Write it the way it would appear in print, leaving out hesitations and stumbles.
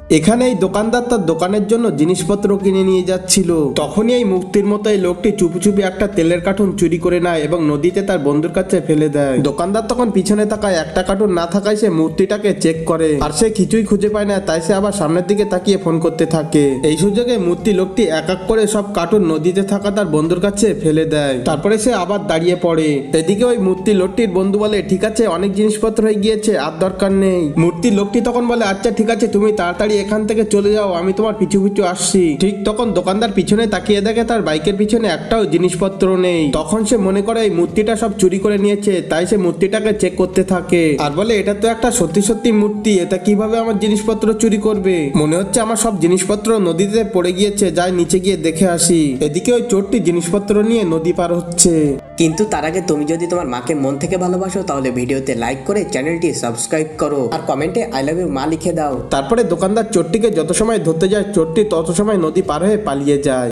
এখানে এই দোকানদার তার দোকানের জন্য জিনিসপত্র কিনে নিয়ে যাচ্ছিল। তখনই এই মূর্তির মতো এই লোকটি চুপি চুপি একটা তেলের কার্টুন চুরি করে নেয় এবং নদীতে তার বন্ধুর কাছে ফেলে দেয়। দোকানদার তখন পিছনে তাকায়, একটা কার্টুন না থাকায় সে মূর্তিটাকে চেক করে, আর সে কিছুই খুঁজে পায় না। তাই সে আবার সামনের দিকে তাকিয়ে ফোন করতে থাকে। এই সুযোগে মূর্তি লোকটি এক এক করে সব কার্টুন নদীতে থাকা তার বন্ধুর কাছে ফেলে দেয়। তারপরে সে আবার দাঁড়িয়ে পড়ে। এদিকে ওই মূর্তি লোকটির বন্ধু বলে, ঠিক আছে, অনেক জিনিসপত্র হয়ে গিয়েছে, আর দরকার নেই। মূর্তি লোকটি তখন বলে, আচ্ছা ঠিক আছে, তুমি তাড়াতাড়ি এখান থেকে চলে যাও, আমি তোমার পিছু পিছু আসছি। ঠিক তখন দোকানদার পিছনে তাকিয়ে দেখে তার বাইকের পিছনে একটাও জিনিসপত্র নেই। তখন সে মনে করে এই মূর্তিটা সব চুরি করে নিয়েছে, তাই সে মূর্তিটাকে চেক করতে থাকে আর বলে, এটা তো একটা সত্যি সত্যি মূর্তি, এটা কিভাবে আমার জিনিসপত্র চুরি করবে? মনে হচ্ছে আমার সব জিনিসপত্র নদীতে পড়ে গিয়েছে, যাই নিচে গিয়ে দেখে আসি। এদিকে ওই চোরটি জিনিসপত্র নিয়ে নদী পার হচ্ছে। কিন্তু তার আগে তুমি যদি তোমার মাকে মন থেকে ভালোবাসো তাহলে ভিডিওতে লাইক করে চ্যানেলটি সাবস্ক্রাইব করো আর কমেন্টে আই লাভ ইউ মা লিখে দাও। তারপরে দোকানদার চোরটিকে যত সময় ধরতে যায়, চোরটি তত সময় নদী পার হয়ে পালিয়ে যায়।